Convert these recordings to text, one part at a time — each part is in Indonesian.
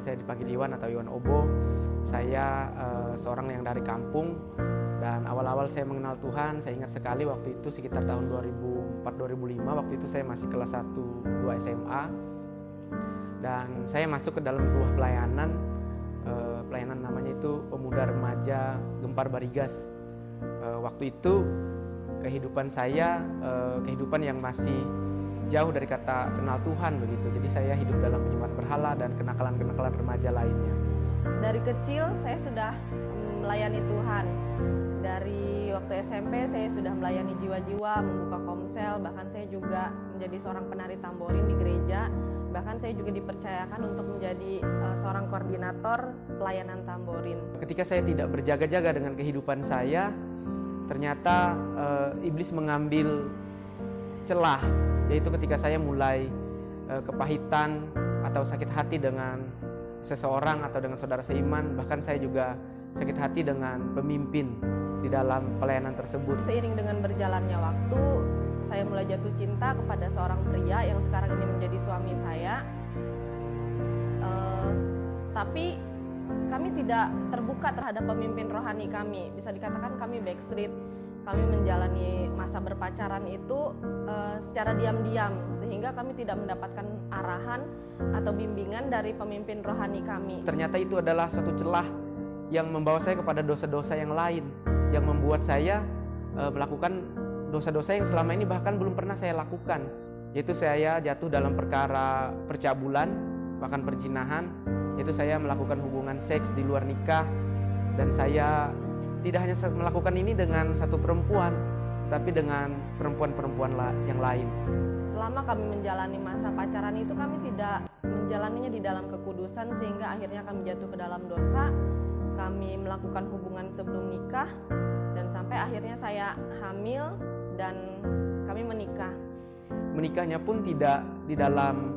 saya dipanggil Iwan atau Iwan Obo. Saya seorang yang dari kampung, dan awal-awal saya mengenal Tuhan, saya ingat sekali waktu itu sekitar tahun 2004-2005, waktu itu saya masih kelas 1-2 SMA. Dan saya masuk ke dalam sebuah pelayanan namanya itu Pemuda Remaja Gempar Barigas. Waktu itu kehidupan saya, kehidupan yang masih jauh dari kata kenal Tuhan begitu. Jadi saya hidup dalam penyembahan berhala dan kenakalan-kenakalan remaja lainnya. Dari kecil saya sudah melayani Tuhan. Dari waktu SMP saya sudah melayani jiwa-jiwa, membuka komsel, bahkan saya juga menjadi seorang penari tamborin di gereja. Bahkan saya juga dipercayakan untuk menjadi seorang koordinator pelayanan tamborin. Ketika saya tidak berjaga-jaga dengan kehidupan saya, ternyata iblis mengambil celah, yaitu ketika saya mulai kepahitan atau sakit hati dengan seseorang atau dengan saudara seiman. Bahkan saya juga sakit hati dengan pemimpin di dalam pelayanan tersebut. Seiring dengan berjalannya waktu, saya mulai jatuh cinta kepada seorang pria yang sekarang ini menjadi suami saya. Tapi kami tidak terbuka terhadap pemimpin rohani kami. Bisa dikatakan kami backstreet. Kami menjalani masa berpacaran itu secara diam-diam, sehingga kami tidak mendapatkan arahan atau bimbingan dari pemimpin rohani kami. Ternyata itu adalah suatu celah yang membawa saya kepada dosa-dosa yang lain, yang membuat saya melakukan dosa-dosa yang selama ini bahkan belum pernah saya lakukan. Yaitu saya jatuh dalam perkara percabulan, bahkan perzinahan. Yaitu saya melakukan hubungan seks di luar nikah. Dan saya tidak hanya melakukan ini dengan satu perempuan, tapi dengan perempuan-perempuan yang lain. Selama kami menjalani masa pacaran itu, kami tidak menjalaninya di dalam kekudusan, sehingga akhirnya kami jatuh ke dalam dosa. Kami melakukan hubungan sebelum nikah, dan sampai akhirnya saya hamil dan kami menikah. Menikahnya pun tidak di dalam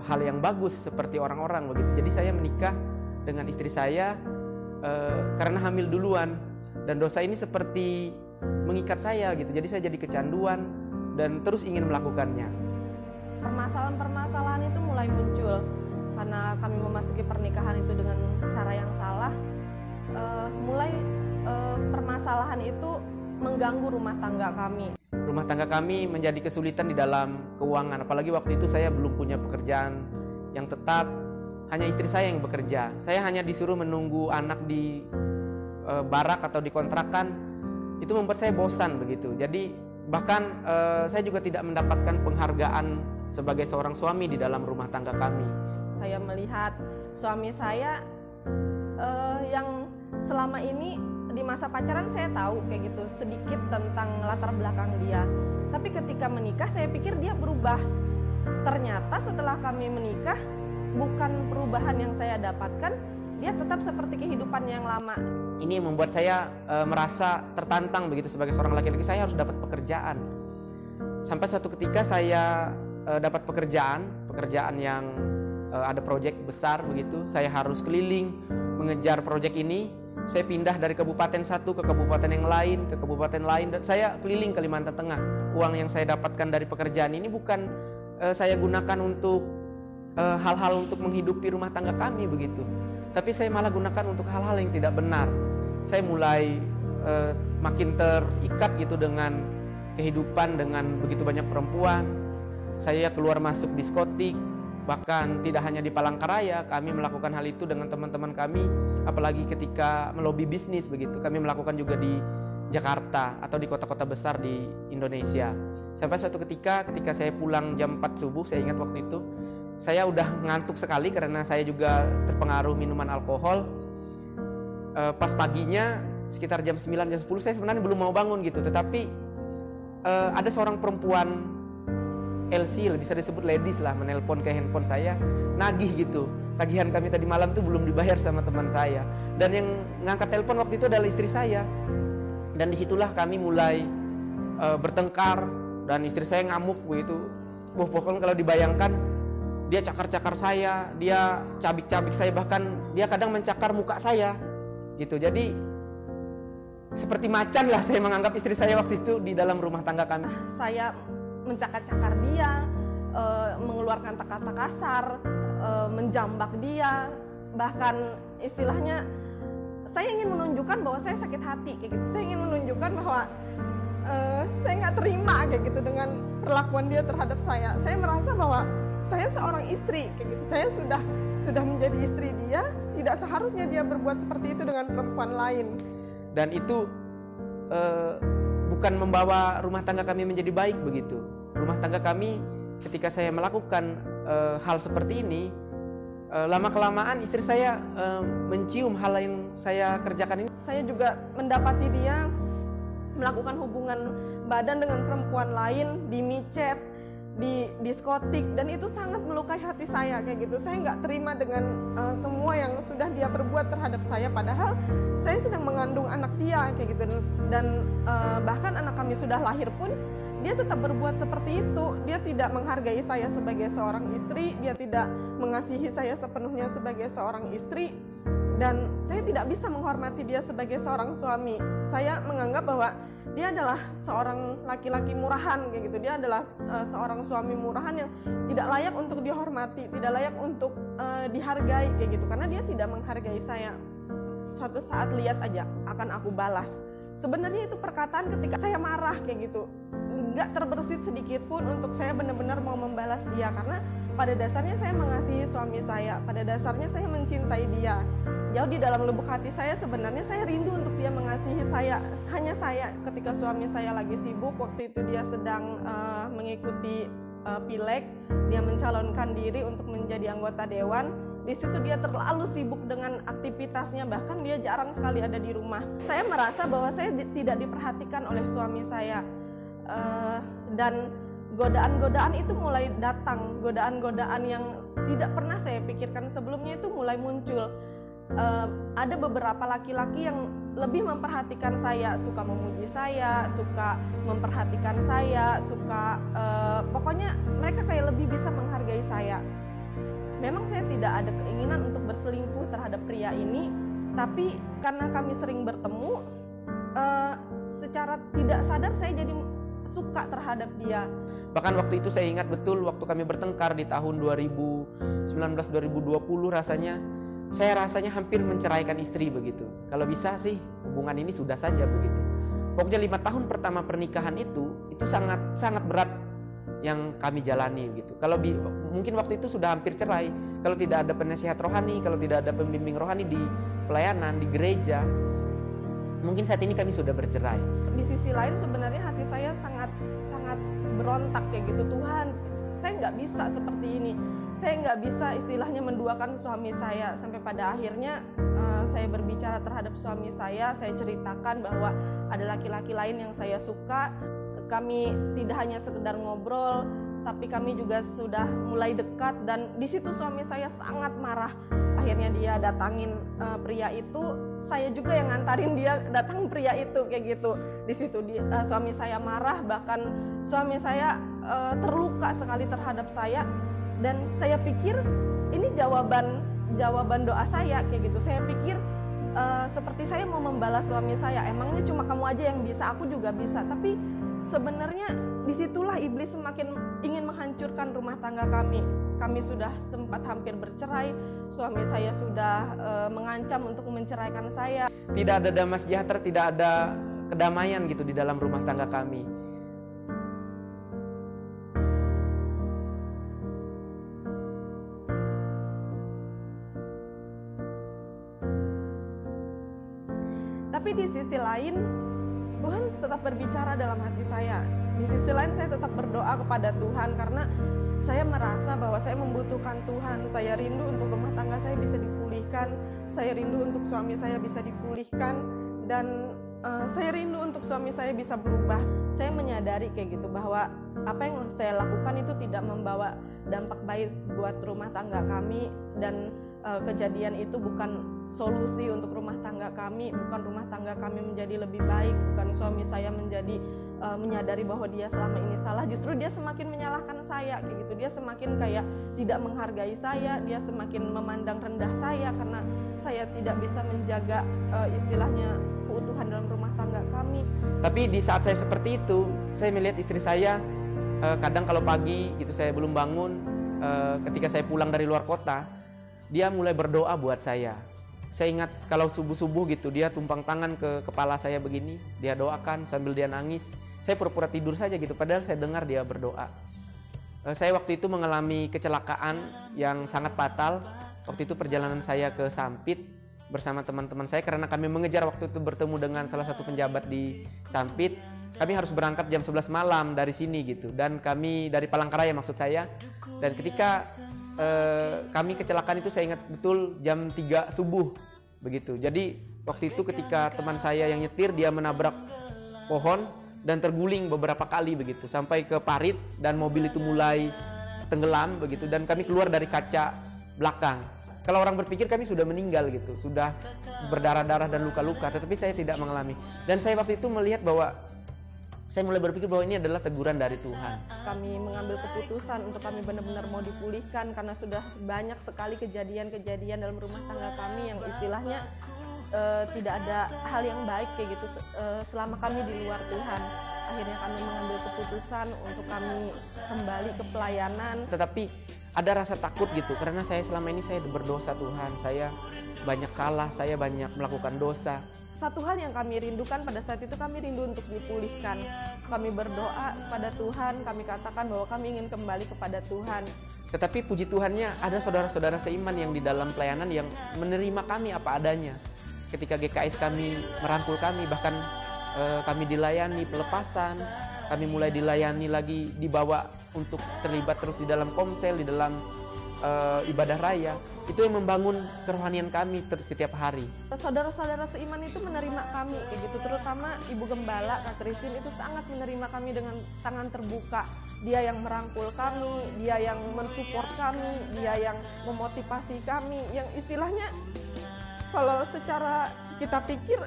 hal yang bagus seperti orang-orang begitu. Jadi saya menikah dengan istri saya karena hamil duluan, dan dosa ini seperti mengikat saya gitu. Jadi saya jadi kecanduan dan terus ingin melakukannya. Permasalahan-permasalahan itu mulai muncul karena kami memasuki pernikahan itu dengan cara yang salah. Permasalahan itu mengganggu rumah tangga kami. Rumah tangga kami menjadi kesulitan di dalam keuangan, apalagi waktu itu saya belum punya pekerjaan yang tetap. Hanya istri saya yang bekerja. Saya hanya disuruh menunggu anak di barak atau di kontrakan. Itu membuat saya bosan begitu. Jadi bahkan saya juga tidak mendapatkan penghargaan sebagai seorang suami di dalam rumah tangga kami. Saya melihat suami saya yang selama ini di masa pacaran saya tahu kayak gitu sedikit tentang latar belakang dia. Tapi ketika menikah saya pikir dia berubah. Ternyata setelah kami menikah, bukan perubahan yang saya dapatkan, dia tetap seperti kehidupan yang lama. Ini membuat saya merasa tertantang begitu sebagai seorang laki-laki. Saya harus dapat pekerjaan. Sampai suatu ketika saya dapat pekerjaan yang ada proyek besar begitu. Saya harus keliling mengejar proyek ini. Saya pindah dari kabupaten satu ke kabupaten yang lain, ke kabupaten lain, dan saya keliling Kalimantan Tengah. Uang yang saya dapatkan dari pekerjaan ini bukan saya gunakan untuk hal-hal untuk menghidupi rumah tangga kami begitu, tapi saya malah gunakan untuk hal-hal yang tidak benar. Saya mulai makin terikat gitu dengan kehidupan dengan begitu banyak perempuan. Saya keluar masuk diskotik, bahkan tidak hanya di Palangkaraya, kami melakukan hal itu dengan teman-teman kami, apalagi ketika melobi bisnis begitu. Kami melakukan juga di Jakarta atau di kota-kota besar di Indonesia. Sampai suatu ketika saya pulang jam 4 subuh, saya ingat waktu itu, saya udah ngantuk sekali karena saya juga terpengaruh minuman alkohol. Pas paginya sekitar jam 9, jam 10 saya sebenarnya belum mau bangun gitu. Tetapi ada seorang perempuan LC, bisa disebut ladies lah, menelpon ke handphone saya, nagih gitu. Tagihan kami tadi malam tuh belum dibayar sama teman saya. Dan yang ngangkat telepon waktu itu adalah istri saya. Dan disitulah kami mulai bertengkar, dan istri saya ngamuk begitu. Pokoknya kalau dibayangkan, dia cakar-cakar saya, dia cabik-cabik saya, bahkan dia kadang mencakar muka saya gitu. Jadi seperti macan lah saya menganggap istri saya waktu itu di dalam rumah tangga kami. Saya mencakar-cakar dia, mengeluarkan kata-kata kasar, menjambak dia, bahkan istilahnya saya ingin menunjukkan bahwa saya sakit hati kayak gitu. Saya ingin menunjukkan bahwa saya nggak terima kayak gitu dengan perlakuan dia terhadap saya. Saya merasa bahwa saya seorang istri kayak gitu. Saya sudah menjadi istri dia, tidak seharusnya dia berbuat seperti itu dengan perempuan lain. Dan itu bukan membawa rumah tangga kami menjadi baik begitu. Rumah tangga kami ketika saya melakukan hal seperti ini, lama-kelamaan istri saya mencium hal yang saya kerjakan ini. Saya juga mendapati dia melakukan hubungan badan dengan perempuan lain di micet, di diskotik, dan itu sangat melukai hati saya kayak gitu. Saya nggak terima dengan semua yang sudah dia perbuat terhadap saya, padahal saya sedang mengandung anak dia kayak gitu, dan bahkan anak kami sudah lahir pun dia tetap berbuat seperti itu. Dia tidak menghargai saya sebagai seorang istri, dia tidak mengasihi saya sepenuhnya sebagai seorang istri, dan saya tidak bisa menghormati dia sebagai seorang suami. Saya menganggap bahwa dia adalah seorang laki-laki murahan kayak gitu. Dia adalah seorang suami murahan yang tidak layak untuk dihormati, tidak layak untuk dihargai kayak gitu, karena dia tidak menghargai saya. Suatu saat lihat aja akan aku balas. Sebenarnya itu perkataan ketika saya marah kayak gitu, nggak terbersit sedikit pun untuk saya benar-benar mau membalas dia, karena pada dasarnya saya mengasihi suami saya, pada dasarnya saya mencintai dia. Jauh di dalam lubuk hati saya sebenarnya saya rindu untuk dia mengasihi saya. Hanya saya ketika suami saya lagi sibuk, waktu itu dia sedang mengikuti pileg, dia mencalonkan diri untuk menjadi anggota dewan. Di situ dia terlalu sibuk dengan aktivitasnya, bahkan dia jarang sekali ada di rumah. Saya merasa bahwa saya tidak diperhatikan oleh suami saya, dan godaan-godaan itu mulai datang. Godaan-godaan yang tidak pernah saya pikirkan sebelumnya itu mulai muncul. Ada beberapa laki-laki yang lebih memperhatikan saya, suka memuji saya, suka memperhatikan saya, suka pokoknya mereka kayak lebih bisa menghargai saya. Memang saya tidak ada keinginan untuk berselingkuh terhadap pria ini, tapi karena kami sering bertemu, secara tidak sadar saya jadi suka terhadap dia. Bahkan waktu itu saya ingat betul waktu kami bertengkar di tahun 2019-2020 saya rasanya hampir menceraikan istri begitu. Kalau bisa sih hubungan ini sudah saja begitu. Pokoknya 5 tahun pertama pernikahan itu sangat berat yang kami jalani gitu. Kalau mungkin waktu itu sudah hampir cerai, kalau tidak ada penasihat rohani, kalau tidak ada pembimbing rohani di pelayanan di gereja, mungkin saat ini kami sudah bercerai. Di sisi lain sebenarnya hati saya sangat berontak kayak gitu. Tuhan, saya nggak bisa seperti ini. Saya nggak bisa istilahnya menduakan suami saya. Sampai pada akhirnya saya berbicara terhadap suami saya ceritakan bahwa ada laki-laki lain yang saya suka. Kami tidak hanya sekedar ngobrol, tapi kami juga sudah mulai dekat, dan di situ suami saya sangat marah. Akhirnya dia datangin pria itu, saya juga yang ngantarin dia datang pria itu kayak gitu. Di situ suami saya marah, bahkan suami saya terluka sekali terhadap saya, dan saya pikir ini jawaban doa saya kayak gitu. Saya pikir seperti saya mau membalas suami saya, emangnya cuma kamu aja yang bisa, aku juga bisa. Tapi sebenarnya disitulah iblis semakin ingin menghancurkan rumah tangga kami. Kami sudah sempat hampir bercerai, suami saya sudah mengancam untuk menceraikan saya. Tidak ada damai sejahtera, tidak ada kedamaian gitu di dalam rumah tangga kami. Tapi di sisi lain, Tuhan tetap berbicara dalam hati saya. Di sisi lain saya tetap berdoa kepada Tuhan, karena saya merasa bahwa saya membutuhkan Tuhan. Saya rindu untuk rumah tangga saya bisa dipulihkan. Saya rindu untuk suami saya bisa dipulihkan. Dan saya rindu untuk suami saya bisa berubah. Saya menyadari kayak gitu bahwa apa yang saya lakukan itu tidak membawa dampak baik buat rumah tangga kami. Dan kejadian itu bukan solusi untuk rumah tangga kami, bukan rumah tangga kami menjadi lebih baik, bukan suami saya menjadi menyadari bahwa dia selama ini salah. Justru dia semakin menyalahkan saya kayak gitu. Dia semakin kayak tidak menghargai saya, dia semakin memandang rendah saya karena saya tidak bisa menjaga istilahnya keutuhan dalam rumah tangga kami. Tapi di saat saya seperti itu, saya melihat istri saya kadang kalau pagi gitu saya belum bangun, ketika saya pulang dari luar kota, dia mulai berdoa buat saya. Saya ingat kalau subuh-subuh gitu, dia tumpang tangan ke kepala saya begini, dia doakan sambil dia nangis. Saya pura-pura tidur saja gitu, padahal saya dengar dia berdoa. Saya waktu itu mengalami kecelakaan yang sangat fatal. Waktu itu perjalanan saya ke Sampit bersama teman-teman saya, karena kami mengejar waktu itu bertemu dengan salah satu penjabat di Sampit. Kami harus berangkat jam 11 malam dari sini gitu, dan kami dari Palangkaraya maksud saya. Dan ketika kami kecelakaan itu saya ingat betul jam 3 subuh begitu. Jadi waktu itu ketika teman saya yang nyetir, dia menabrak pohon dan terguling beberapa kali begitu sampai ke parit, dan mobil itu mulai tenggelam begitu, dan kami keluar dari kaca belakang. Kalau orang berpikir kami sudah meninggal gitu, sudah berdarah-darah dan luka-luka, tetapi saya tidak mengalami. Dan saya waktu itu melihat bahwa saya mulai berpikir bahwa ini adalah teguran dari Tuhan. Kami mengambil keputusan untuk kami benar-benar mau dipulihkan karena sudah banyak sekali kejadian-kejadian dalam rumah tangga kami yang istilahnya tidak ada hal yang baik kayak gitu selama kami di luar Tuhan. Akhirnya kami mengambil keputusan untuk kami kembali ke pelayanan. Tetapi ada rasa takut gitu, karena saya selama ini saya berdosa Tuhan, saya banyak salah, saya banyak melakukan dosa. Satu hal yang kami rindukan pada saat itu, kami rindu untuk dipulihkan. Kami berdoa kepada Tuhan, kami katakan bahwa kami ingin kembali kepada Tuhan. Tetapi puji Tuhannya ada saudara-saudara seiman yang di dalam pelayanan yang menerima kami apa adanya. Ketika GKS kami merangkul kami, bahkan kami dilayani pelepasan, kami mulai dilayani lagi, dibawa untuk terlibat terus di dalam komsel, di dalam ibadah raya. Itu yang membangun kerohanian kami setiap hari. Saudara-saudara seiman itu menerima kami kayak gitu, terutama Ibu Gembala Kak Christine itu sangat menerima kami dengan tangan terbuka. Dia yang merangkul kami, dia yang mensupport kami, dia yang memotivasi kami, yang istilahnya kalau secara kita pikir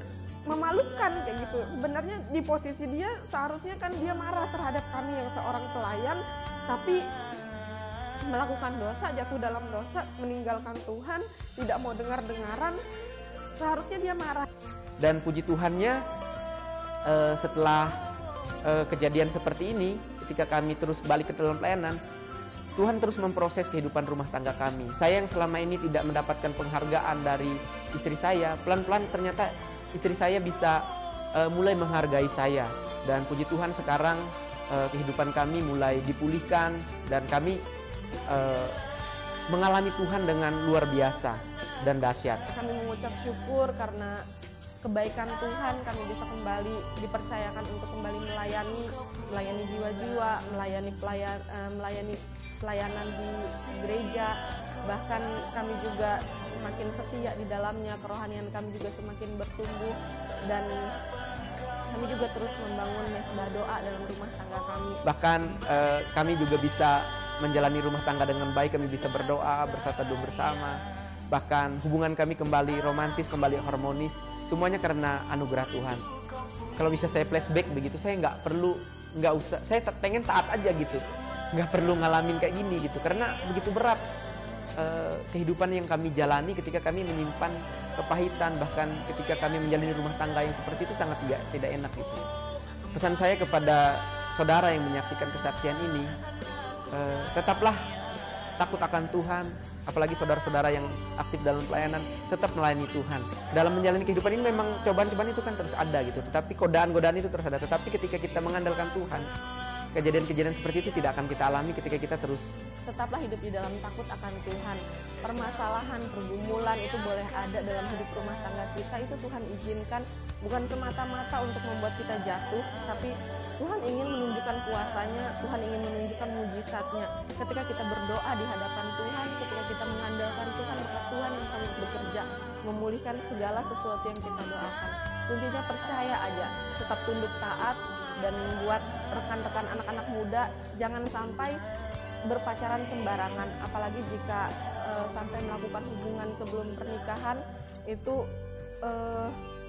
memalukan kayak gitu. Sebenarnya di posisi dia seharusnya kan dia marah terhadap kami yang seorang pelayan, tapi melakukan dosa, jatuh dalam dosa, meninggalkan Tuhan, tidak mau dengar-dengaran, seharusnya dia marah. Dan puji Tuhannya setelah kejadian seperti ini, ketika kami terus balik ke dalam pelayanan, Tuhan terus memproses kehidupan rumah tangga kami. Saya yang selama ini tidak mendapatkan penghargaan dari istri saya, pelan-pelan ternyata istri saya bisa mulai menghargai saya. Dan puji Tuhan sekarang kehidupan kami mulai dipulihkan, dan kami mengalami Tuhan dengan luar biasa dan dahsyat. Kami mengucap syukur karena kebaikan Tuhan, kami bisa kembali dipercayakan untuk kembali melayani jiwa-jiwa, melayani pelayanan di gereja. Bahkan kami juga semakin setia di dalamnya, kerohanian kami juga semakin bertumbuh, dan kami juga terus membangun mesbah doa dalam rumah tangga kami. Bahkan kami juga bisa menjalani rumah tangga dengan baik, kami bisa berdoa, bersatu bersama. Bahkan hubungan kami kembali romantis, kembali harmonis, semuanya karena anugerah Tuhan. Kalau bisa saya flashback begitu, saya nggak usah, saya pengen taat aja gitu, nggak perlu ngalamin kayak gini gitu, karena begitu berat kehidupan yang kami jalani ketika kami menyimpan kepahitan, bahkan ketika kami menjalani rumah tangga yang seperti itu sangat tidak enak gitu. Pesan saya kepada saudara yang menyaksikan kesaksian ini, tetaplah takut akan Tuhan, apalagi saudara-saudara yang aktif dalam pelayanan, tetap melayani Tuhan. Dalam menjalani kehidupan ini memang cobaan-cobaan itu kan terus ada gitu, tetapi godaan-godaan itu terus ada. Tetapi ketika kita mengandalkan Tuhan, kejadian-kejadian seperti itu tidak akan kita alami ketika kita terus tetaplah hidup di dalam takut akan Tuhan. Permasalahan, pergumulan itu boleh ada dalam hidup rumah tangga kita, itu Tuhan izinkan bukan semata-mata untuk membuat kita jatuh, tapi Tuhan ingin menunjukkan kuasanya, Tuhan ingin menunjukkan mujizatnya. Ketika kita berdoa di hadapan Tuhan, ketika kita mengandalkan Tuhan, maka Tuhan yang akan bekerja memulihkan segala sesuatu yang kita doakan. Kuncinya percaya aja, tetap tunduk taat, dan buat rekan-rekan anak-anak muda jangan sampai berpacaran sembarangan, apalagi jika sampai melakukan hubungan sebelum pernikahan, itu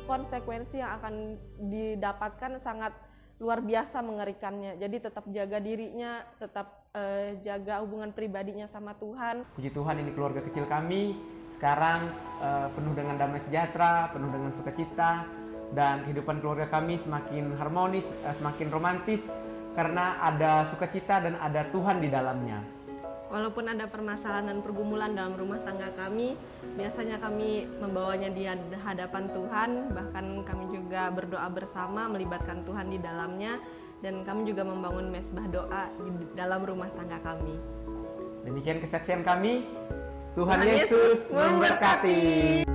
konsekuensi yang akan didapatkan sangat luar biasa mengerikannya. Jadi tetap jaga dirinya, tetap jaga hubungan pribadinya sama Tuhan. Puji Tuhan, ini keluarga kecil kami sekarang penuh dengan damai sejahtera, penuh dengan sukacita, dan kehidupan keluarga kami semakin harmonis, semakin romantis, karena ada sukacita dan ada Tuhan di dalamnya. Walaupun ada permasalahan dan pergumulan dalam rumah tangga kami, biasanya kami membawanya di hadapan Tuhan, bahkan kami juga berdoa bersama, melibatkan Tuhan di dalamnya, dan kami juga membangun mesbah doa di dalam rumah tangga kami. Demikian kesaksian kami. Tuhan Yesus memberkati.